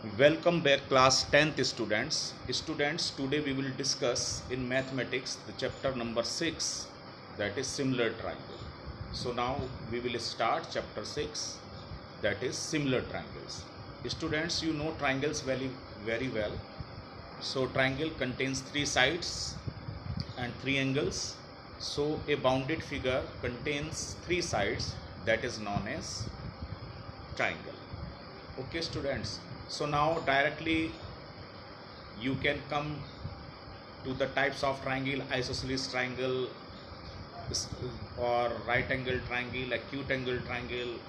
Welcome back class 10th students. Students, today we will discuss in mathematics the chapter number 6, that is similar triangle. So now we will start chapter 6, that is similar triangles. Students, you know triangles very well. So triangle contains three sides and three angles. So a bounded figure contains three sides, that is known as triangle. Okay students, so now directly you can come to the types of triangle: isosceles triangle, or right angle triangle, acute angle triangle.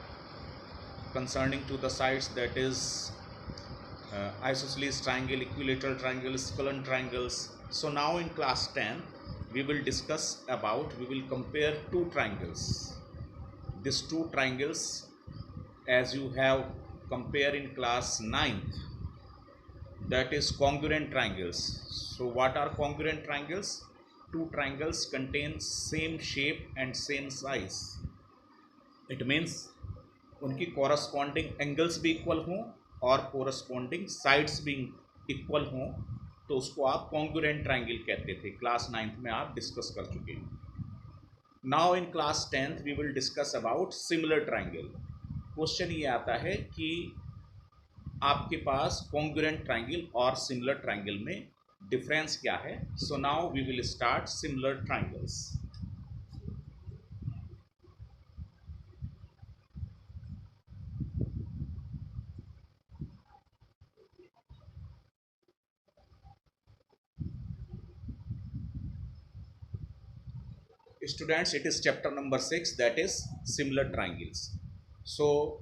Concerning to the sides, that is isosceles triangle, equilateral triangles, column triangles. So now in class 10 we will compare two triangles. These two triangles, as you have compare in class 9th, that is congruent triangles. So what are congruent triangles? Two triangles contain same shape and same size. It means उनकी corresponding angles भी equal हों और corresponding sides भी equal हों, तो उसको आप congruent triangle कहते थे. क्लास 9th में आप डिस्कस कर चुके हैं. Now in class 10th we will discuss about similar triangle. Question ये आता है कि आपके पास कॉन्ग्रुएंट ट्रायंगल और सिमिलर ट्रायंगल में डिफरेंस क्या है. So now we will start similar triangles. Students, it is chapter number 6, that is similar triangles. So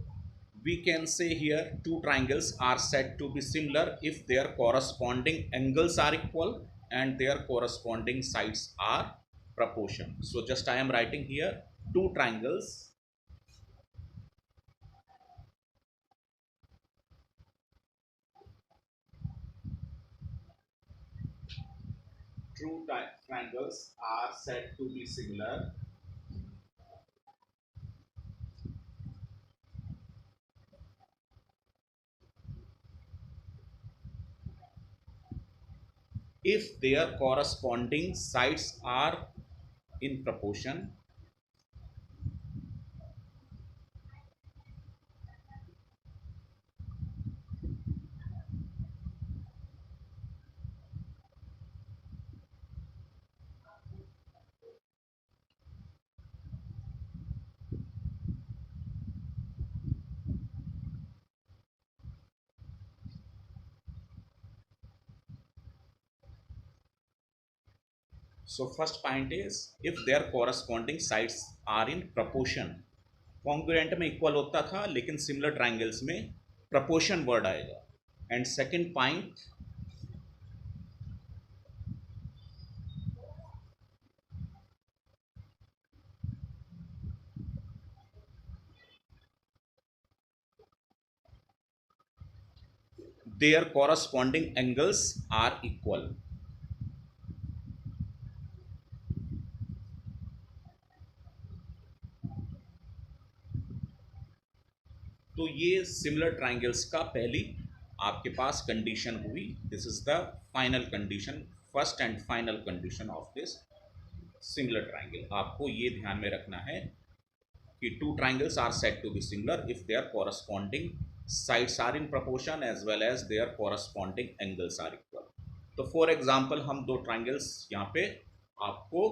we can say here two triangles are said to be similar if their corresponding angles are equal and their corresponding sides are proportion. So just I am writing here two triangles. True triangles are said to be similar if their corresponding sides are in proportion. So first point is if their corresponding sides are in proportion. Congruent में equal होता था, लेकिन similar triangles में proportion word आएगा. And second point, their corresponding angles are equal. तो ये similar triangles का पहली आपके पास कंडीशन हुई. This is the final condition, first and final condition of this similar triangle. आपको ये ध्यान में रखना है कि two triangles are said to be similar if there corresponding sides are in proportion as well as their corresponding angles are equal. तो for example हम दो ट्राइंगल्स यहाँ पे आपको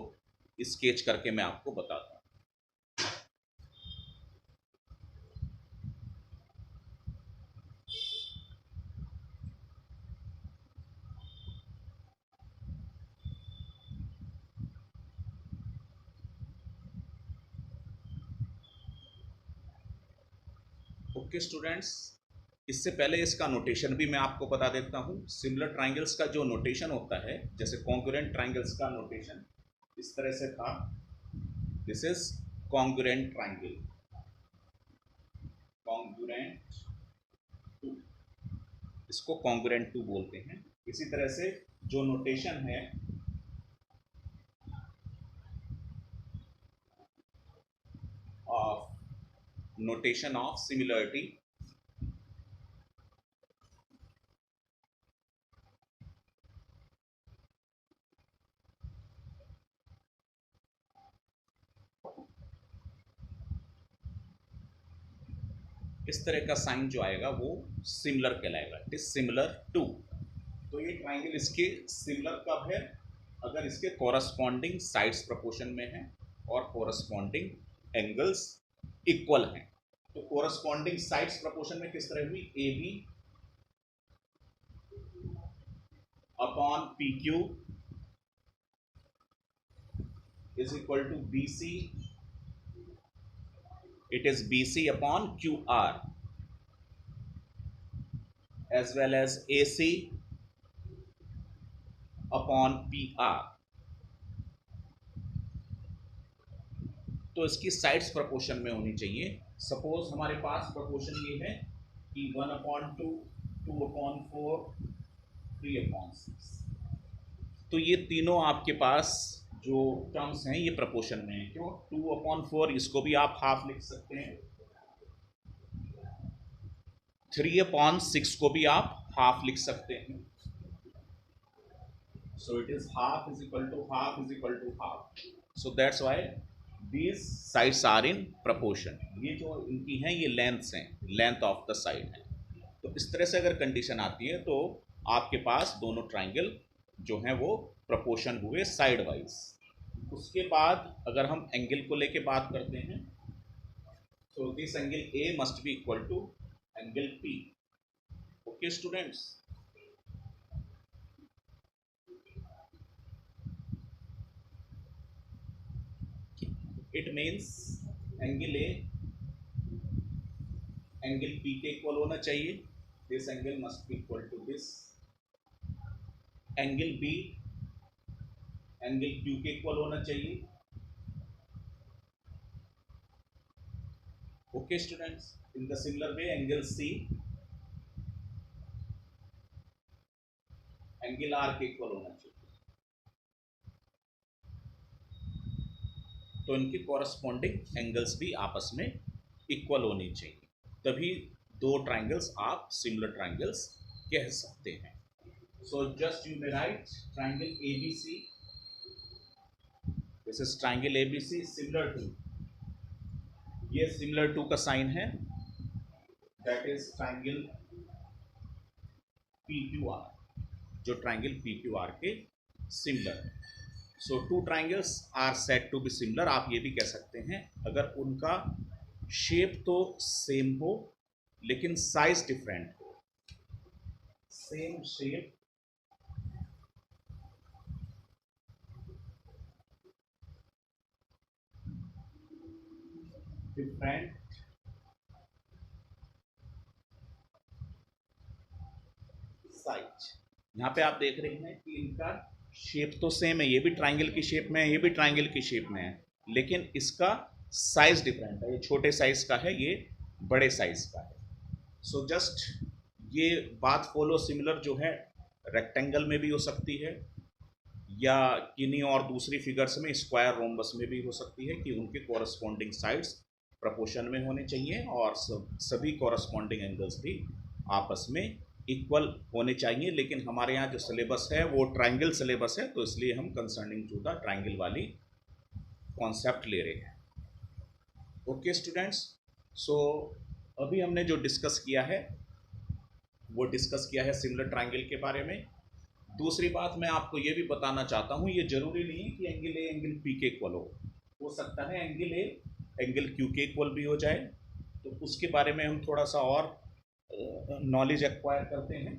स्केच करके मैं आपको बताता हूँ. ओके स्टूडेंट्स, इससे पहले इसका नोटेशन भी मैं आपको बता देता हूँ. सिमिलर ट्राइंगल्स का जो नोटेशन होता है, जैसे कॉन्ग्रुएंट ट्राइंगल्स का नोटेशन इस तरह से था. This is congruent triangle, congruent to, इसको कॉन्ग्रुएंट टू बोलते हैं. इसी तरह से जो नोटेशन है ऑफ नोटेशन ऑफ सिमिलरिटी, इस तरह का साइन जो आएगा वो सिमिलर कहलाएगा, इट इज सिमिलर टू। तो ये ट्राइंगल इसके सिमिलर कब है, अगर इसके कॉरस्पॉन्डिंग साइड्स प्रोपोर्शन में है और कॉरस्पॉन्डिंग एंगल्स इक्वल हैं। तो कॉरस्पॉन्डिंग साइड्स प्रोपोर्शन में किस तरह हुई, A B upon P Q is equal to B C, it is BC upon QR as well as AC upon PR। तो इसकी साइड्स प्रोपोर्शन में होनी चाहिए। सपोज हमारे पास प्रोपोर्शन ये है कि 1/2, 2/4, 3/6। तो ये तीनों आपके पास जो टर्म्स हैं ये प्रोपोर्शन में है। क्यों, 2/4 इसको भी आप हाफ लिख सकते हैं, 3/6 को भी आप हाफ लिख सकते हैं। So it is half is equal to half is equal to half. So that's why these sides are in proportion. ये जो इनकी हैं ये लेंथ्स हैं, लेंथ ऑफ द साइड है। तो इस तरह से अगर कंडीशन आती है तो आपके पास दोनों ट्राइंगल जो हैं वो प्रपोर्शन हुए साइड वाइज। उसके बाद अगर हम एंगल को लेके बात करते हैं तो this angle A must be equal to angle P. Okay students, it means angle A angle P के इक्वल होना चाहिए, this angle must be equal to this. Angle B angle Q के इक्वल होना चाहिए। Okay students, in the similar way angle C angle R के equal होना चाहिए। तो इनके कॉरस्पॉन्डिंग एंगल्स भी आपस में इक्वल होनी चाहिए, तभी दो ट्राइंगल्स आप सिमिलर ट्राइंगल्स कह सकते हैं। So just you may write triangle ABC, this is triangle ABC similar to, ये सिमिलर टू का साइन है, दैट इज ट्राइंगल PQR, जो ट्राइंगल PQR के सिमिलर है। So two triangles are said to be similar. आप ये भी कह सकते हैं अगर उनका शेप तो सेम हो लेकिन साइज डिफरेंट हो, सेम शेप डिफरेंट साइज। यहाँ पे आप देख रहे हैं कि इनका शेप तो सेम है, ये भी ट्राइंगल की शेप में है, ये भी ट्राइंगल की शेप में है, लेकिन इसका साइज डिफरेंट है, ये छोटे साइज का है, ये बड़े साइज का है। सो जस्ट ये बात फॉलो सिमिलर जो है रेक्टेंगल में भी हो सकती है या किन्हीं और दूसरी फिगर्स में स्क्वायर रोम्बस में भी हो सकती है कि उनके कॉरस्पॉन्डिंग साइड्स प्रपोर्शन में होने चाहिए और सभी कॉरस्पॉन्डिंग एंगल्स भी आपस में इक्वल होने चाहिए। लेकिन हमारे यहाँ जो सिलेबस है वो ट्राइंगल सिलेबस है, तो इसलिए हम कंसर्निंग टू द ट्राइंगल वाली कॉन्सेप्ट ले रहे हैं। ओके स्टूडेंट्स, सो अभी हमने जो डिस्कस किया है वो डिस्कस किया है सिमिलर ट्राइंगल के बारे में। दूसरी बात मैं आपको ये भी बताना चाहता हूँ, ये जरूरी नहीं है कि एंगल ए एंगल पी के इक्वल हो सकता है एंगल ए एंगल क्यू के इक्वल भी हो जाए। तो उसके बारे में हम थोड़ा सा और नॉलेज एक्वायर करते हैं।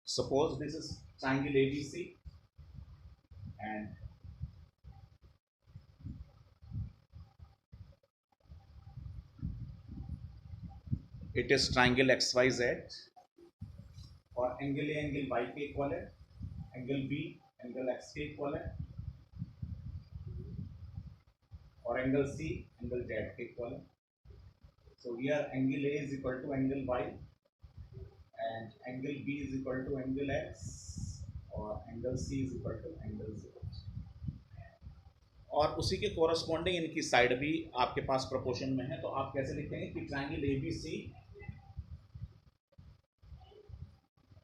Suppose this is triangle ABC and it is triangle XYZ और एंगल ए एंगल Y के इक्वल है, एंगल B एंगल X के इक्वल है और एंगल C एंगल Z के इक्वल है। So here angle A is equal to angle Y and angle B is equal to angle X और angle C is equal to angle Z। और उसी के corresponding इनकी side भी आपके पास proportion में है। तो आप कैसे लिखेंगे कि ट्राइंगल ABC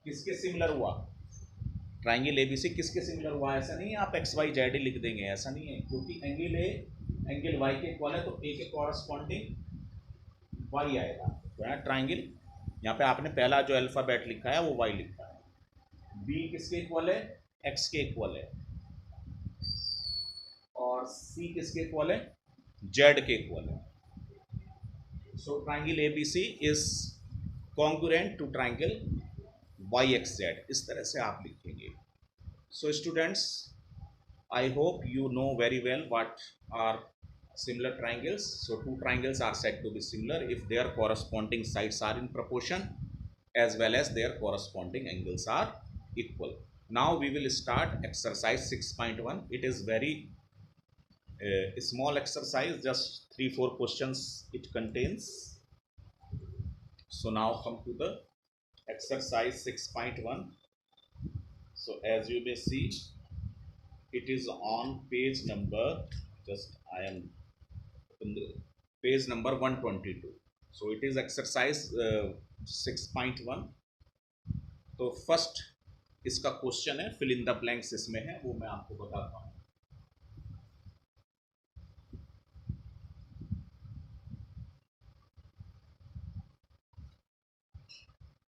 किसके सिमिलर हुआ? ट्राइंगल एबीसी किसके सिमिलर हुआ? ऐसा नहीं है आप एक्स वाई जेड ही लिख देंगे, ऐसा नहीं है, क्योंकि एंगल ए एंगल वाई के इक्वल है, तो ए के कॉरस्पॉन्डिंग वाई आएगा। तो यहाँ ट्राइंगल, यहाँ पे आपने पहला जो अल्फाबेट लिखा है वो वाई लिखा है। बी किसके इक्वल है? एक्स के इक्वल है। और सी किसके इक्वल है? जेड के इक्वल है। So triangle ABC is congruent to triangle Y X Z, इस तरह से आप लिखेंगे। So students, I hope you know very well what are similar triangles. So two triangles are said to be similar if their corresponding sides are in proportion as well as their corresponding angles are equal. Now we will start exercise 6.1. It is very small exercise, just 3-4 questions it contains. So now come to the exercise 6.1. So as you may see, it is on page number, just I am on the page number 122. So it is exercise 6.1. तो first इसका question है, fill in the blanks इसमें है, वो मैं आपको बताता हूँ।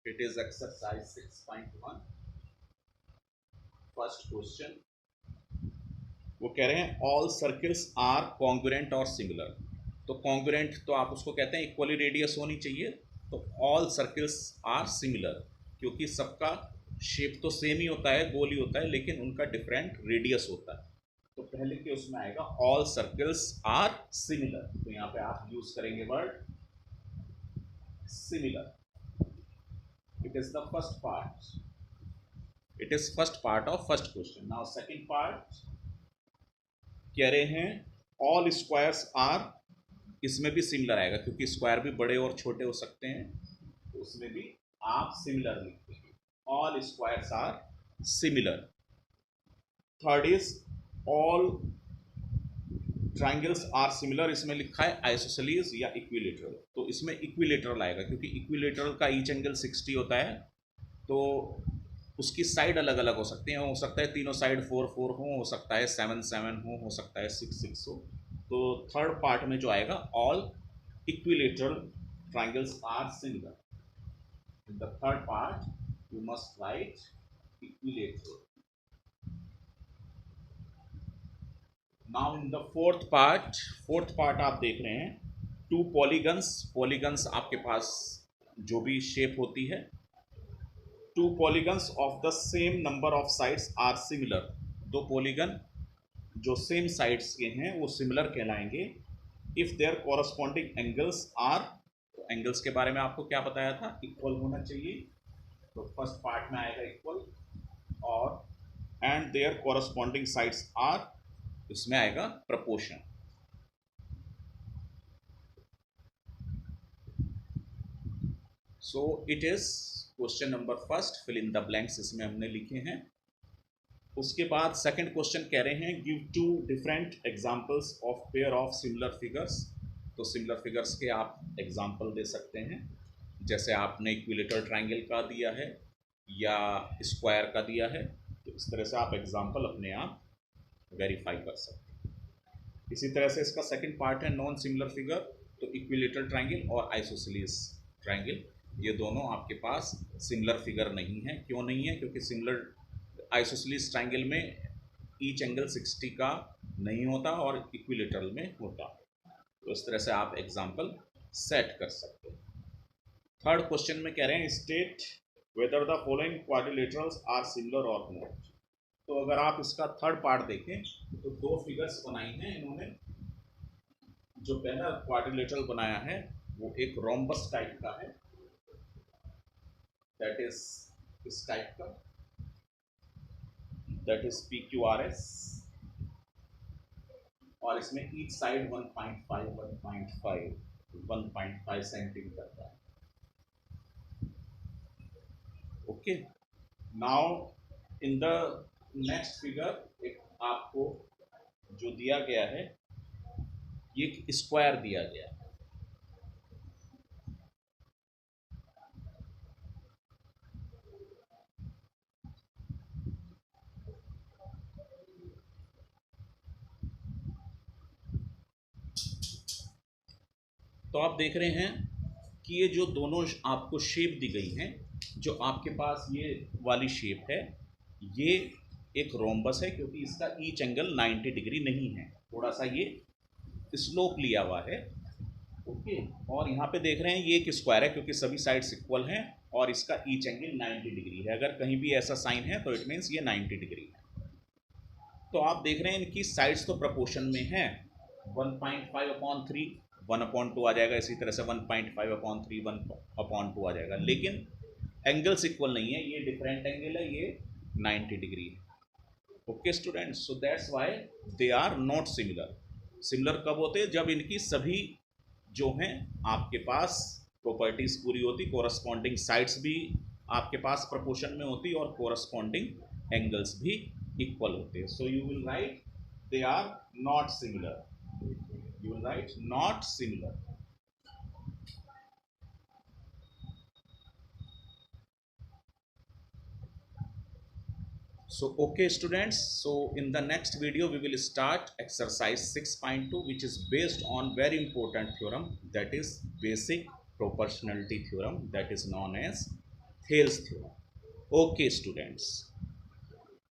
It is exercise 6.1, first question. वो कह रहे हैं ऑल सर्किल्स आर कॉन्ग्रुएंट और सिमिलर। तो कॉन्ग्रुएंट तो आप उसको कहते हैं इक्वली रेडियस होनी चाहिए, तो ऑल सर्किल्स आर सिमिलर, क्योंकि सबका शेप तो सेम ही होता है, गोल ही होता है, लेकिन उनका डिफरेंट रेडियस होता है। तो पहले के उसमें आएगा ऑल सर्किल्स आर सिमिलर, तो यहाँ पे आप यूज करेंगे word similar. It is the first part, it is first part of first question. Now second part कह रहे हैं ऑल स्क्वायर्स आर, इसमें भी सिमिलर आएगा क्योंकि स्क्वायर भी बड़े और छोटे हो सकते हैं, तो उसमें भी आप सिमिलर लिखेंगे, all squares are similar. Third is all triangles are similar, इसमें लिखा है आइसोसेलेस या इक्विलेटरल, तो इसमें इक्विलेटरल आएगा क्योंकि इक्विलेटरल का ईच एंगल 60 होता है, तो उसकी साइड अलग अलग हो सकती हैं, हो सकता है तीनों साइड 4-4 हो सकता है 7-7 हो सकता है 6-6 हो। तो थर्ड पार्ट में जो आएगा all equilateral triangles are similar, in the third part you must write equilateral. Now in the fourth part आप देख रहे हैं टू पॉलीगन्स आपके पास जो भी शेप होती है, two polygons of the same number of sides are similar, दो पॉलीगन जो सेम साइड्स के हैं वो सिमिलर कहलाएंगे if there corresponding angles are, तो एंगल्स के बारे में आपको क्या बताया था, इक्वल होना चाहिए, तो फर्स्ट पार्ट में आएगा इक्वल, और and their corresponding sides are, इसमें आएगा proportion. So it is question number first, fill in the blanks इसमें हमने लिखे हैं। उसके बाद सेकंड क्वेश्चन कह रहे हैं give two different examples of pair of similar figures. तो सिमिलर फिगर्स के आप एग्जांपल दे सकते हैं, जैसे आपने इक्विलेटरल ट्राइंगल का दिया है या स्क्वायर का दिया है, तो इस तरह से आप एग्जांपल अपने आप वेरीफाई कर सकते हैं। इसी तरह से इसका सेकंड पार्ट है नॉन सिमिलर फिगर, तो इक्विलेटरल ट्राइंगल और आइसोसेलेस ट्राइंगल, ये दोनों आपके पास सिमिलर फिगर नहीं है। क्यों नहीं है? क्योंकि सिमिलर आइसोसेलेस ट्राइंगल में ईच एंगल 60 का नहीं होता और इक्विलेटरल में होता, तो इस तरह से आप एग्जांपल सेट कर सकते हैं। थर्ड क्वेश्चन में कह रहे हैं state whether the following quadrilaterals are similar और नॉट। तो अगर आप इसका थर्ड पार्ट देखें तो दो फिगर्स बनाई हैं इन्होंने। जो पहला क्वाड्रिलेटरल बनाया है वो एक रोम्बस टाइप का है, दैट इज इस टाइप का, दैट इज PQRS, और इसमें ईच साइड 1.5 सेंटीमीटर का है। Okay, now in the next figure एक आपको जो दिया गया है ये स्क्वायर दिया गया है, तो आप देख रहे हैं कि ये जो दोनों आपको शेप दी गई हैं, जो आपके पास ये वाली शेप है, ये एक रोम्बस है क्योंकि इसका ईच एंगल 90 डिग्री नहीं है, थोड़ा सा ये स्लोप लिया हुआ है। ओके, और यहाँ पे देख रहे हैं ये एक स्क्वायर है क्योंकि सभी साइड्स इक्वल हैं और इसका ईच एंगल 90 डिग्री है। अगर कहीं भी ऐसा साइन है तो इट मीन्स ये 90 डिग्री है। तो आप देख रहे हैं इनकी साइड्स तो प्रपोर्शन में है, 1.5/3 1/2 आ जाएगा, इसी तरह से 1.5/3 1/2 आ जाएगा, लेकिन एंगल्स इक्वल नहीं है, ये डिफरेंट एंगल है, ये 90 डिग्री है। Okay students, so that's why they are not similar. Similar कब होते हैं? जब इनकी सभी जो हैं आपके पास प्रॉपर्टीज पूरी होती, कोरस्पॉन्डिंग साइड्स भी आपके पास प्रपोर्शन में होती और कोरस्पॉन्डिंग एंगल्स भी इक्वल होते हैं। So you will write they are not similar, you will write not similar. So okay students, so in the next video we will start exercise 6.2, which is based on very important theorem, that is basic proportionality theorem, that is known as Thales theorem. Okay students.